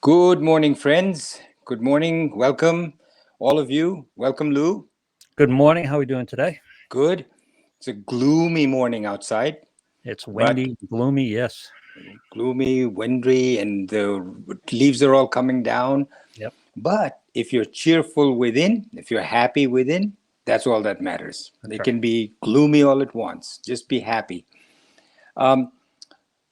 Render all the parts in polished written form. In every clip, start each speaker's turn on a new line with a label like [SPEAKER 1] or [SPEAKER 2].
[SPEAKER 1] Good morning, friends. Good morning. Welcome, all of you. Welcome, Lou.
[SPEAKER 2] Good morning. How are we doing today?
[SPEAKER 1] Good. It's a gloomy morning outside,
[SPEAKER 2] It's
[SPEAKER 1] but
[SPEAKER 2] windy, gloomy. Yes.
[SPEAKER 1] gloomy, wintry, and the leaves are all coming down.
[SPEAKER 2] Yep.
[SPEAKER 1] But if you're cheerful within, if you're happy within, that's all that matters.
[SPEAKER 2] That's
[SPEAKER 1] They
[SPEAKER 2] right.
[SPEAKER 1] can be gloomy all at once. Just be happy.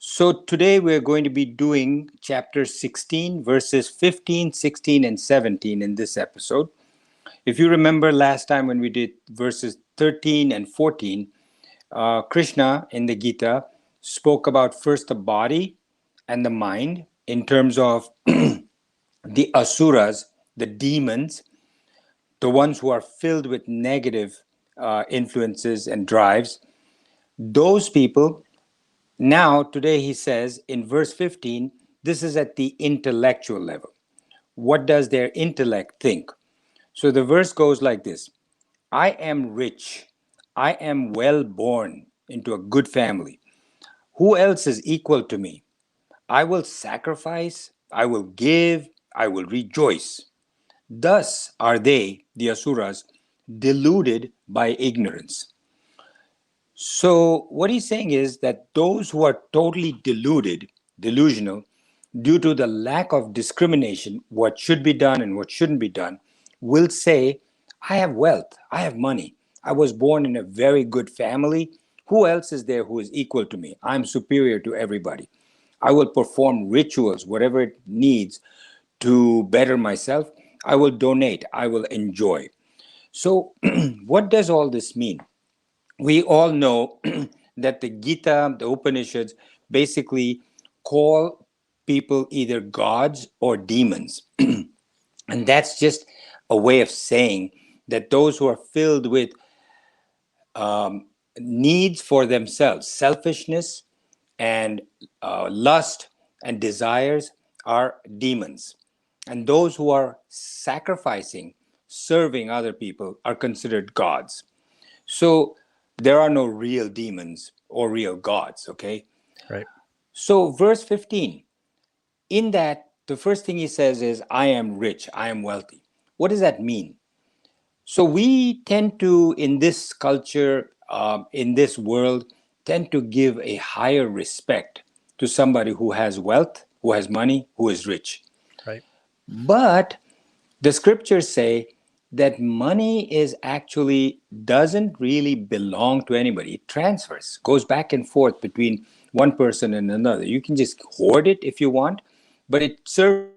[SPEAKER 1] So today we're going to be doing chapter 16, verses 15, 16, and 17 in this episode. If you remember last time when we did verses 13 and 14, Krishna in the Gita spoke about first the body and the mind in terms of the Asuras, the demons, the ones who are filled with negative influences and drives. Those people, now today he says in verse 15, this is at the intellectual level. What does their intellect think? So the verse goes like this: I am rich. I am well born into a good family. Who else is equal to me? I will sacrifice, I will give, I will rejoice. Thus are they, the Asuras, deluded by ignorance. So, what he's saying is that those who are totally delusional, due to the lack of discrimination, what should be done and what shouldn't be done, will say, I have wealth, I have money, I was born in a very good family. Who else is there who is equal to me? I'm superior to everybody. I will perform rituals, whatever it needs to better myself. I will donate, I will enjoy. So, what does all this mean? We all know that the Gita, the Upanishads, basically call people either gods or demons. And that's just a way of saying that those who are filled with needs for themselves, selfishness and lust and desires, are demons. And those who are sacrificing, serving other people, are considered gods. So there are no real demons or real gods, okay?
[SPEAKER 2] Right.
[SPEAKER 1] So, verse 15, in that, the first thing he says is, I am rich, I am wealthy. What does that mean? So, we tend to, in this culture, in this world, tend to give a higher respect to somebody who has wealth, who has money, who is rich.
[SPEAKER 2] Right.
[SPEAKER 1] But the scriptures say that money is actually doesn't really belong to anybody. It transfers, goes back and forth between one person and another. You can just hoard it if you want, but it serves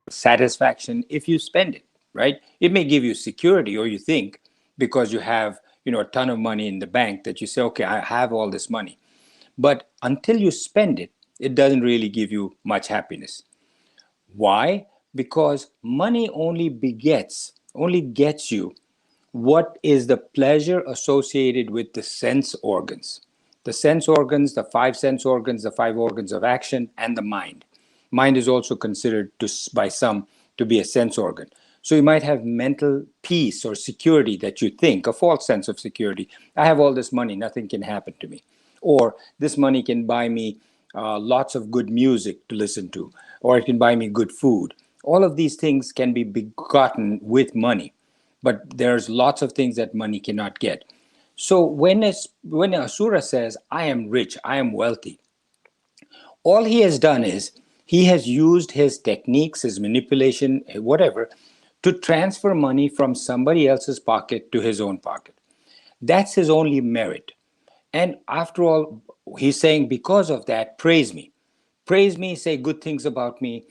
[SPEAKER 1] satisfaction if you spend it, right? It may give you security, or you think, because you have, a ton of money in the bank, that you say, okay, I have all this money. But until you spend it, it doesn't really give you much happiness. Why? Because money only gets you what is the pleasure associated with the sense organs. The sense organs, the five sense organs, the five organs of action, and the mind. Mind is also considered by some to be a sense organ. So you might have mental peace or security that you think, a false sense of security. I have all this money, nothing can happen to me. Or this money can buy me lots of good music to listen to, or it can buy me good food. All of these things can be begotten with money, but there's lots of things that money cannot get. So when Asura says, I am rich, I am wealthy, all he has done is he has used his techniques, his manipulation, whatever, to transfer money from somebody else's pocket to his own pocket. That's his only merit. And after all, he's saying, because of that, praise me. Praise me, say good things about me,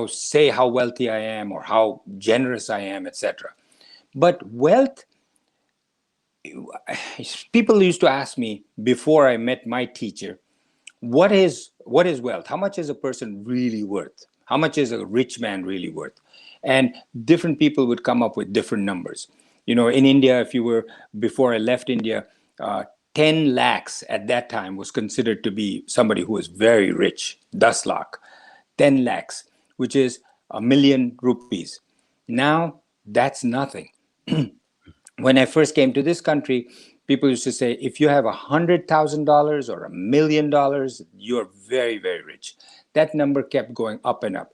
[SPEAKER 1] say how wealthy I am or how generous I am, etc. But wealth, people used to ask me before I met my teacher, what is wealth? How much is a person really worth? How much is a rich man really worth? And different people would come up with different numbers. In India, if you were, before I left India, 10 lakhs at that time was considered to be somebody who was very rich. 10 lakh, 10 lakhs, which is a million rupees. Now that's nothing. When I first came to this country, People used to say, if you have $100,000 or $1 million, you're very, very rich. That number kept going up and up.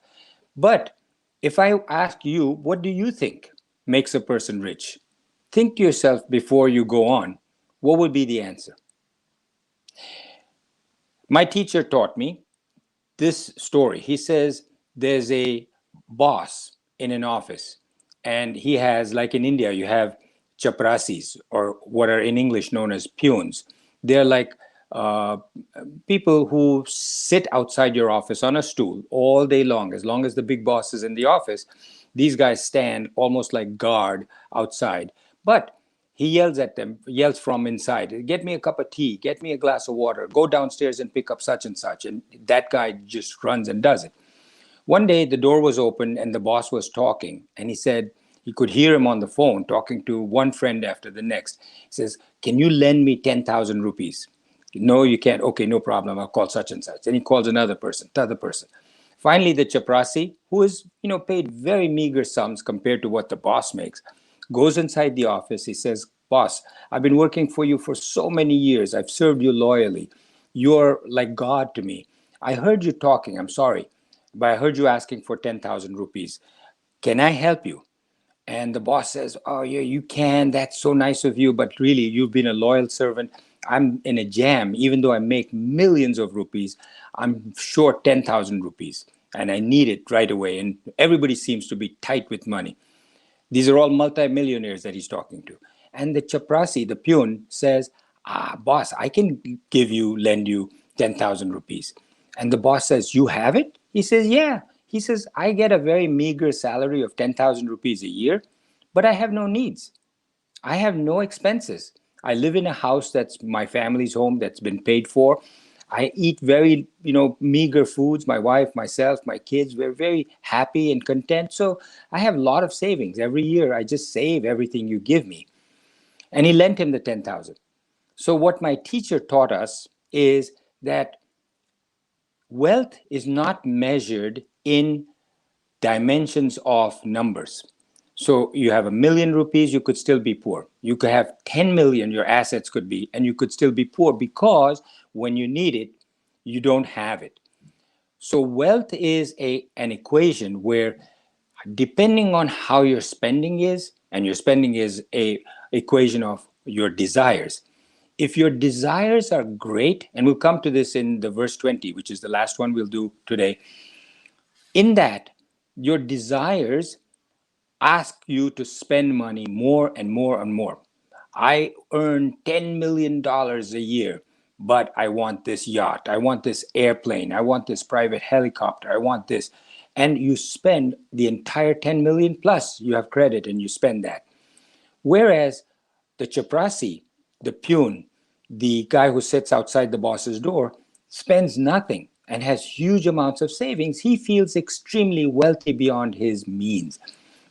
[SPEAKER 1] But if I ask you, what do you think makes a person rich? Think to yourself before you go on, what would be the answer? My teacher taught me this story. He says there's a boss in an office, and he has, like in India, you have chaprasis, or what are in English known as peons. They're like uh, people who sit outside your office on a stool all day long. As long as the big boss is in the office, these guys stand almost like guard outside. But he yells at them, yells from inside, get me a cup of tea, get me a glass of water, go downstairs and pick up such and such. And that guy just runs and does it. One day the door was open and the boss was talking, and he said he could hear him on the phone talking to one friend after the next. He says, can you lend me 10,000 rupees? No, you can't. Okay, no problem. I'll call such and such. Then he calls another person, the other person. Finally, the chaprasi, who is, paid very meager sums compared to what the boss makes, goes inside the office. He says, boss, I've been working for you for so many years. I've served you loyally. You're like God to me. I heard you talking. I'm sorry, but I heard you asking for 10,000 rupees. Can I help you? And the boss says, oh, yeah, you can. That's so nice of you. But really, you've been a loyal servant. I'm in a jam. Even though I make millions of rupees, I'm short 10,000 rupees. And I need it right away. And everybody seems to be tight with money. These are all multimillionaires that he's talking to. And the chaprasi, the peon, says, boss, I can lend you 10,000 rupees. And the boss says, you have it? He says, yeah. He says, I get a very meager salary of 10,000 rupees a year, but I have no needs. I have no expenses. I live in a house that's my family's home that's been paid for. I eat very, meager foods. My wife, myself, my kids, we're very happy and content. So I have a lot of savings. Every year, I just save everything you give me. And he lent him the 10,000. So what my teacher taught us is that wealth is not measured in dimensions of numbers. So you have 1 million rupees, you could still be poor. You could have 10 million, your assets could be, and you could still be poor because when you need it, you don't have it. So wealth is an equation where, depending on how your spending is, and your spending is a equation of your desires. If your desires are great, and we'll come to this in the verse 20, which is the last one we'll do today, in that your desires ask you to spend money more and more and more. I earn $10 million a year, but I want this yacht. I want this airplane. I want this private helicopter. I want this. And you spend the entire 10 million plus you have credit and you spend that. Whereas the chaprasi, the peon, the guy who sits outside the boss's door, spends nothing and has huge amounts of savings. He feels extremely wealthy beyond his means.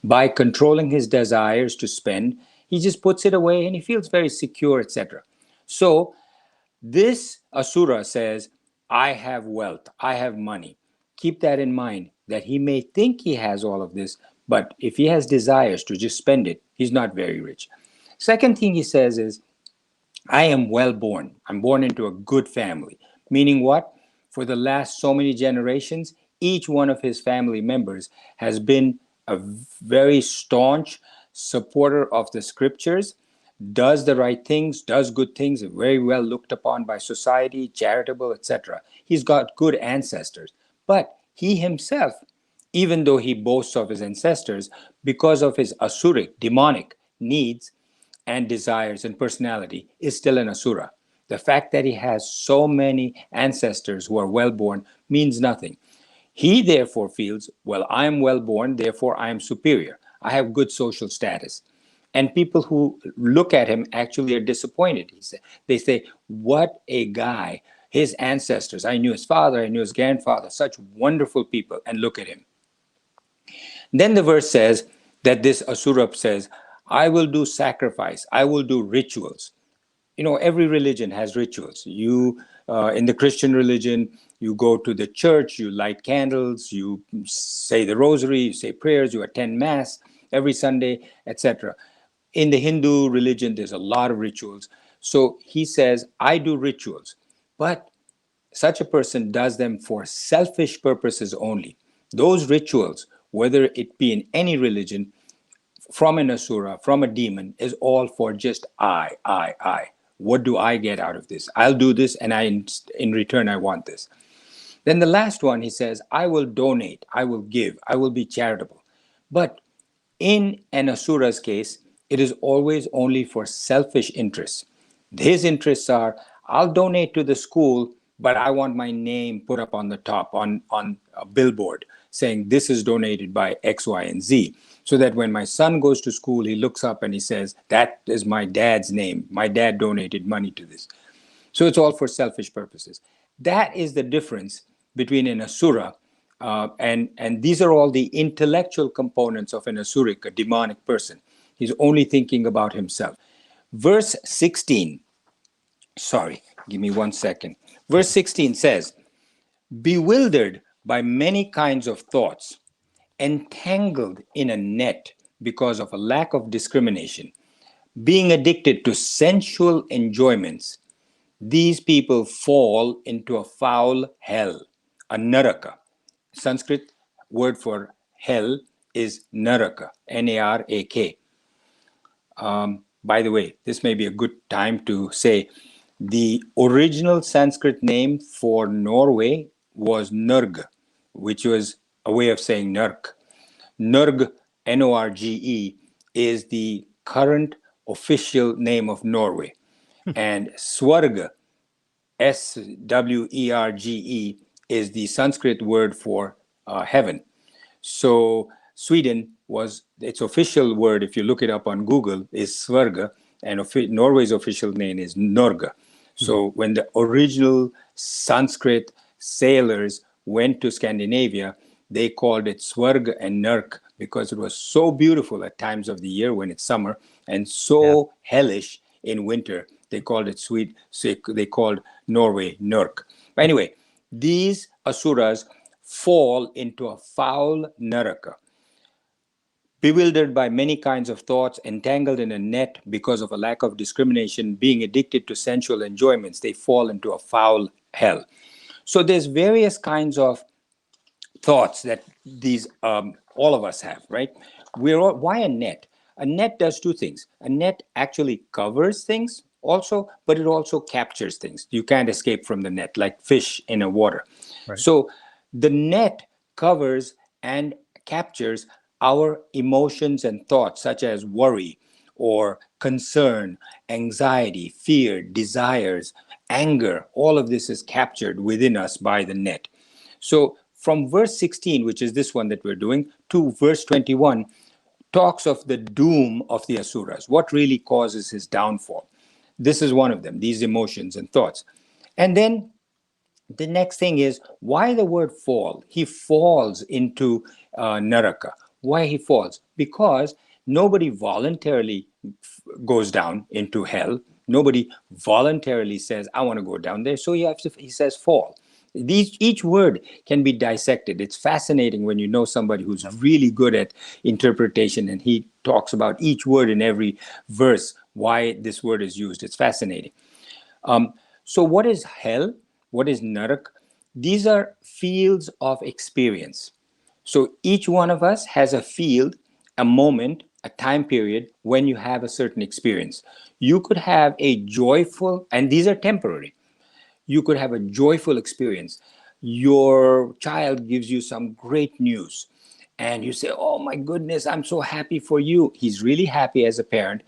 [SPEAKER 1] By controlling his desires to spend, he just puts it away and he feels very secure, etc. So this Asura says, I have wealth, I have money. Keep that in mind, that he may think he has all of this, but if he has desires to just spend it, he's not very rich. Second thing he says is, I am well born. I'm born into a good family. Meaning what? For the last so many generations, each one of his family members has been a very staunch supporter of the scriptures, does the right things, does good things, very well looked upon by society, charitable, etc. He's got good ancestors. But he himself, even though he boasts of his ancestors, because of his asuric, demonic needs and desires and personality, is still an asura. The fact that he has so many ancestors who are well born means nothing. He therefore feels, well, I am well born, therefore I am superior. I have good social status. And people who look at him actually are disappointed. They say, what a guy. His ancestors, I knew his father, I knew his grandfather, such wonderful people, and look at him. Then the verse says that this Asura says, I will do sacrifice, I will do rituals. Every religion has rituals. In the Christian religion, you go to the church, you light candles, you say the rosary, you say prayers, you attend mass every Sunday, etc. In the Hindu religion, there's a lot of rituals. So he says, I do rituals, but such a person does them for selfish purposes only. Those rituals, whether it be in any religion, from an asura, from a demon, is all for just I. What do I get out of this? I'll do this, and in return, I want this. Then the last one, he says, I will donate, I will give, I will be charitable. But in an asura's case, it is always only for selfish interests. His interests are, I'll donate to the school, but I want my name put up on the top, on a billboard, saying this is donated by X, Y, and Z. So that when my son goes to school, he looks up and he says, that is my dad's name. My dad donated money to this. So it's all for selfish purposes. That is the difference between an asura, and these are all the intellectual components of an asuric, a demonic person. He's only thinking about himself. Verse 16, sorry, give me 1 second. Verse 16 says, bewildered by many kinds of thoughts, entangled in a net because of a lack of discrimination, being addicted to sensual enjoyments, these people fall into a foul hell, a naraka. Sanskrit word for hell is naraka, N-A-R-A-K. By the way, this may be a good time to say the original Sanskrit name for Norway was Nurg, which was a way of saying Nurk. Nurg, N-O-R-G-E, is the current official name of Norway. And Swarga, S-W-E-R-G-E, is the Sanskrit word for heaven. So Sweden was, its official word, if you look it up on Google, is Sverga, and Norway's official name is Norge. So when the original Sanskrit sailors went to Scandinavia, they called it Sverg and Nurk because it was so beautiful at times of the year when it's summer and so hellish in winter. They called it sweet, so they called Norway Nurk. But anyway, these asuras fall into a foul naraka, bewildered by many kinds of thoughts, entangled in a net because of a lack of discrimination, being addicted to sensual enjoyments, they fall into a foul hell. So there's various kinds of thoughts that these all of us have, right? Why a net? A net does two things. A net actually covers things also, but it also captures things. You can't escape from the net, like fish in a water.
[SPEAKER 2] Right.
[SPEAKER 1] So the net covers and captures our emotions and thoughts, such as worry or concern, anxiety, fear, desires, anger. All of this is captured within us by the net. So from verse 16, which is this one that we're doing, to verse 21, talks of the doom of the Asuras, what really causes his downfall. This is one of them, these emotions and thoughts. And then the next thing is why the word fall. He falls into Naraka. Why he falls? Because nobody voluntarily goes down into hell. Nobody voluntarily says, I want to go down there. So he says fall. Each word can be dissected. It's fascinating when you know somebody who's really good at interpretation and he talks about each word in every verse, why this word is used. It's fascinating. So what is hell? What is narak? These are fields of experience. So each one of us has a field, a moment, a time period when you have a certain experience. You could have a joyful, and these are temporary. You could have a joyful experience. Your child gives you some great news and you say, oh my goodness, I'm so happy for you. He's really happy as a parent.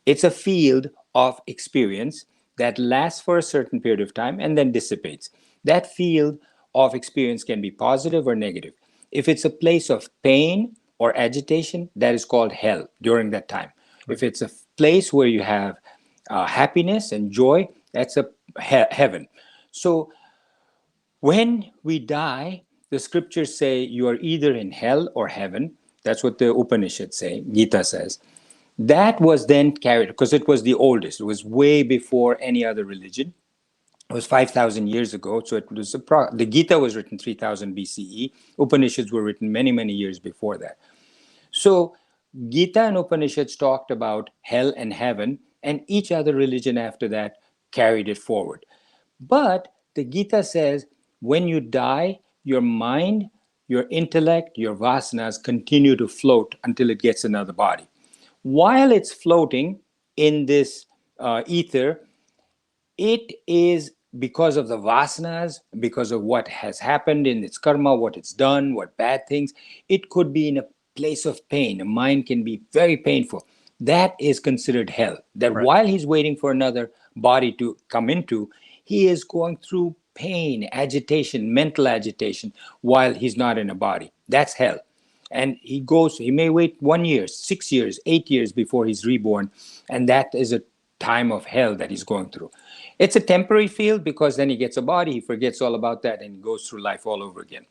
[SPEAKER 1] It's a field of experience that lasts for a certain period of time and then dissipates. That field of experience can be positive or negative. If it's a place of pain or agitation, that is called hell during that time. Right. If it's a place where you have happiness and joy, that's a heaven. So when we die, the scriptures say you are either in hell or heaven. That's what the Upanishads say, Gita says. That was then carried, because it was the oldest. It was way before any other religion. It was 5,000 years ago. So it was the Gita was written 3000 BCE. Upanishads were written many, many years before that. So Gita and Upanishads talked about hell and heaven and each other religion after that carried it forward. But the Gita says when you die, your mind, your intellect, your vasanas continue to float until it gets another body. While it's floating in this ether, it is because of the vasanas, because of what has happened in its karma, what it's done, what bad things. It could be in a place of pain. A mind can be very painful. That is considered hell. That
[SPEAKER 2] Right.
[SPEAKER 1] while he's waiting for another body to come into, he is going through pain, agitation, mental agitation while he's not in a body. That's hell. And he may wait 1 year, 6 years, 8 years before he's reborn. And that is a time of hell that he's going through. It's a temporary field because then he gets a body, he forgets all about that and goes through life all over again.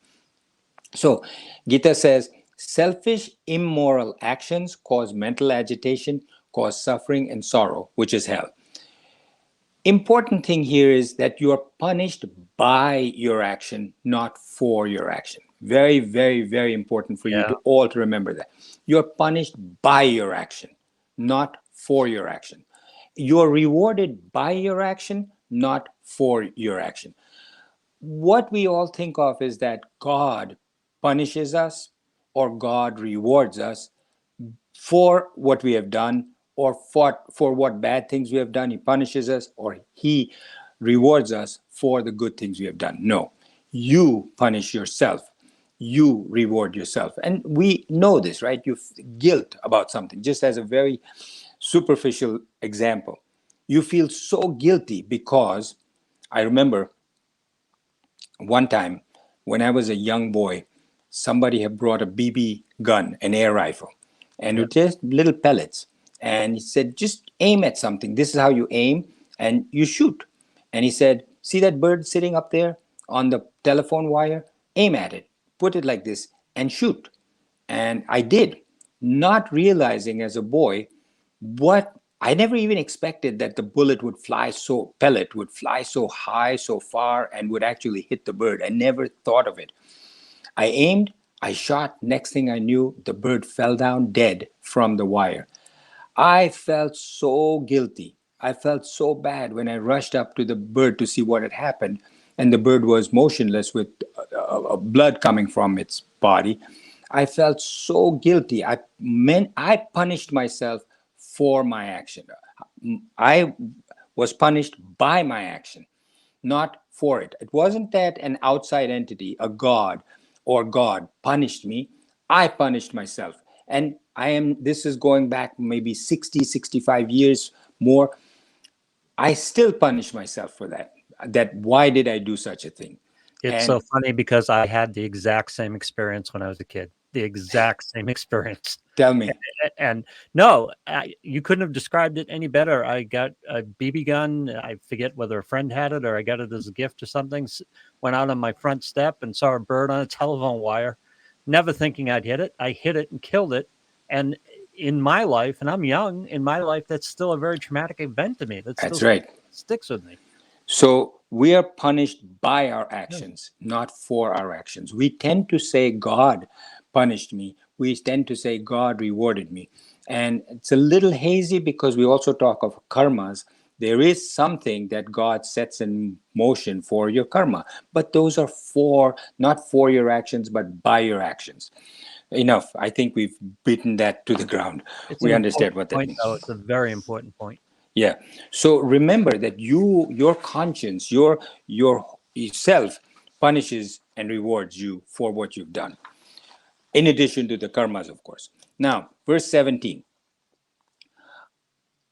[SPEAKER 1] So Gita says, selfish, immoral actions cause mental agitation, cause suffering and sorrow, which is hell. Important thing here is that you are punished by your action, not for your action. Very, very, very important for you
[SPEAKER 2] Yeah.
[SPEAKER 1] to all to remember that. You're punished by your action, not for your action. You're rewarded by your action, not for your action. What we all think of is that God punishes us or God rewards us for what we have done or for what bad things we have done. He punishes us or he rewards us for the good things we have done. No, you punish yourself. You reward yourself. And we know this, right? You guilt about something, just as a very superficial example. You feel so guilty because I remember one time when I was a young boy, somebody had brought a BB gun, an air rifle, and
[SPEAKER 2] Yeah.
[SPEAKER 1] it just little pellets. And he said, just aim at something. This is how you aim and you shoot. And he said, see that bird sitting up there on the telephone wire? Aim at it, put it like this, and shoot. And I did, not realizing as a boy what I never even expected that the pellet would fly so high, so far, and would actually hit the bird. I never thought of it. I aimed, I shot. Next thing I knew, the bird fell down dead from the wire. I felt so guilty. I felt so bad when I rushed up to the bird to see what had happened, and the bird was motionless with blood coming from its body. I felt so guilty. I punished myself for my action. I was punished by my action, not for it. It wasn't that an outside entity, a God or God, punished me. I punished myself. And this is going back maybe 60, 65 years more. I still punish myself for that. That why did I do such a thing?
[SPEAKER 2] It's
[SPEAKER 1] And
[SPEAKER 2] so funny because I had the exact same experience when I was a kid. The exact same experience.
[SPEAKER 1] tell me,
[SPEAKER 2] And no, you couldn't have described it any better. I got a BB gun. I forget whether a friend had it or I got it as a gift or something. Went out on my front step and saw a bird on a telephone wire, never thinking I'd hit it. I hit it and killed it. And in my life, and I'm young, in my life, that's still a very traumatic event to me. That
[SPEAKER 1] that's
[SPEAKER 2] still
[SPEAKER 1] right.
[SPEAKER 2] sticks with me.
[SPEAKER 1] So we are punished by our
[SPEAKER 2] Yeah.
[SPEAKER 1] actions, not for our actions. We tend to say God punished me. We tend to say God rewarded me. And it's a little hazy because we also talk of karmas. There is something that God sets in motion for your karma, but those are not for your actions, but by your actions. Enough. I think we've beaten that to the ground.
[SPEAKER 2] It's
[SPEAKER 1] We
[SPEAKER 2] an
[SPEAKER 1] understand
[SPEAKER 2] important
[SPEAKER 1] what that
[SPEAKER 2] point,
[SPEAKER 1] means.
[SPEAKER 2] though. It's a very important point.
[SPEAKER 1] Yeah. So remember that your conscience, your self punishes and rewards you for what you've done, in addition to the karmas, of course. Now, verse 17.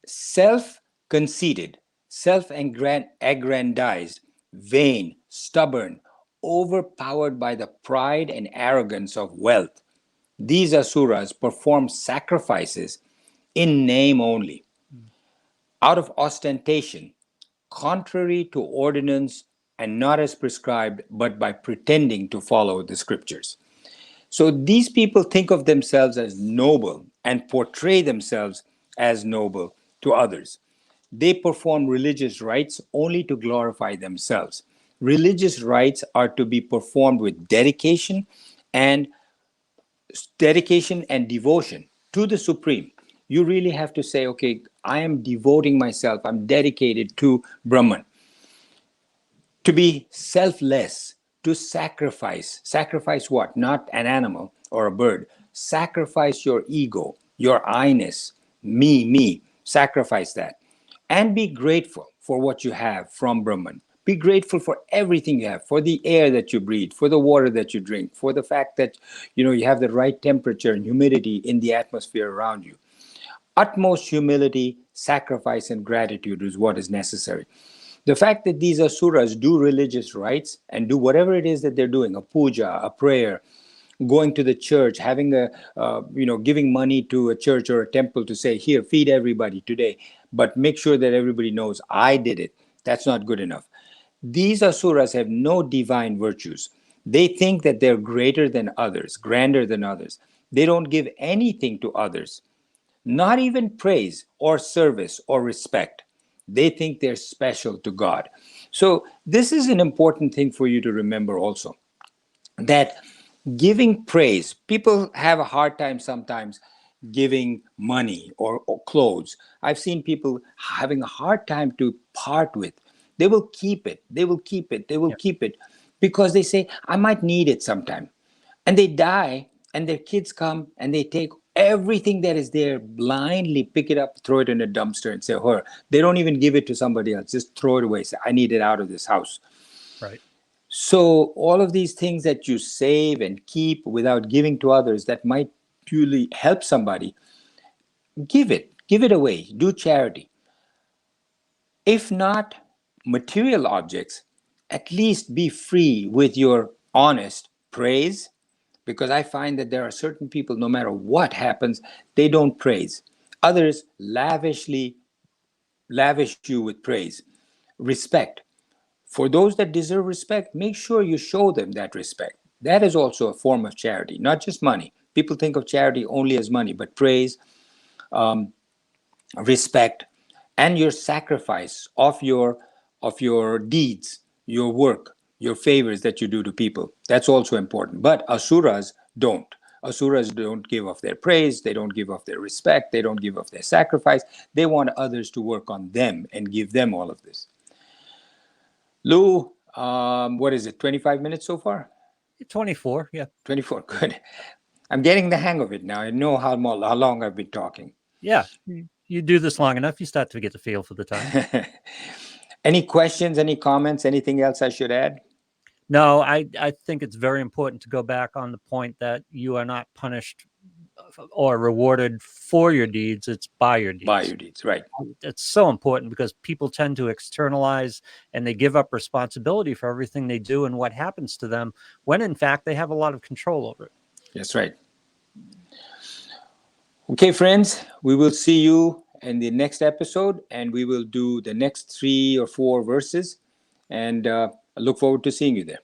[SPEAKER 1] Self-conceited, self-aggrandized, vain, stubborn, overpowered by the pride and arrogance of wealth. These asuras perform sacrifices in name only, out of ostentation, contrary to ordinance, and not as prescribed, but by pretending to follow the scriptures. So these people think of themselves as noble and portray themselves as noble to others. They perform religious rites only to glorify themselves. Religious rites are to be performed with and dedication and devotion to the Supreme. You really have to say, okay, I am devoting myself, I'm dedicated to Brahman. To be selfless, to sacrifice. Sacrifice what? Not an animal or a bird. Sacrifice your ego, your I-ness, me. Sacrifice that. And be grateful for what you have from Brahman. Be grateful for everything you have, for the air that you breathe, for the water that you drink, for the fact that you have the right temperature and humidity in the atmosphere around you. Utmost humility, sacrifice, and gratitude is what is necessary. The fact that these asuras do religious rites and do whatever it is that they're doing, a puja, a prayer, going to the church, having giving money to a church or a temple to say, here, feed everybody today, but make sure that everybody knows I did it. That's not good enough. These asuras have no divine virtues. They think that they're greater than others, grander than others. They don't give anything to others, not even praise or service or respect. They think they're special to God. So, this is an important thing for you to remember also, that giving praise, people have a hard time sometimes giving money or clothes. I've seen people having a hard time to part with. They will keep it, they will keep it, they will keep it, because they say, I might need it sometime. And they die, and their kids come and they take everything that is there, blindly pick it up, throw it in a dumpster and say, "Her." They don't even give it to somebody else, just throw it away. Say, I need it out of this house.
[SPEAKER 2] Right.
[SPEAKER 1] So all of these things that you save and keep without giving to others that might truly help somebody, give it away, do charity. If not material objects, at least be free with your honest praise, because I find that there are certain people, no matter what happens, they don't praise. Others lavish you with praise. Respect. For those that deserve respect, make sure you show them that respect. That is also a form of charity, not just money. People think of charity only as money, but praise, respect, and your sacrifice of your deeds, your work, your favors that you do to people. That's also important. But asuras don't. Asuras don't give off their praise, they don't give off their respect, they don't give off their sacrifice. They want others to work on them and give them all of this. Lou, what is it, 25 minutes so far?
[SPEAKER 2] 24, yeah.
[SPEAKER 1] 24, good. I'm getting the hang of it now. I know how long I've been talking.
[SPEAKER 2] Yeah. You do this long enough, you start to get the feel for the time.
[SPEAKER 1] Any questions, any comments, anything else I should add?
[SPEAKER 2] No, I think it's very important to go back on the point that you are not punished or rewarded for your deeds, it's by your deeds.
[SPEAKER 1] By your deeds, right.
[SPEAKER 2] It's so important because people tend to externalize and they give up responsibility for everything they do and what happens to them, when in fact they have a lot of control over it.
[SPEAKER 1] That's right. Okay, friends, we will see you in the next episode, and we will do the next 3 or 4 verses, and I look forward to seeing you there.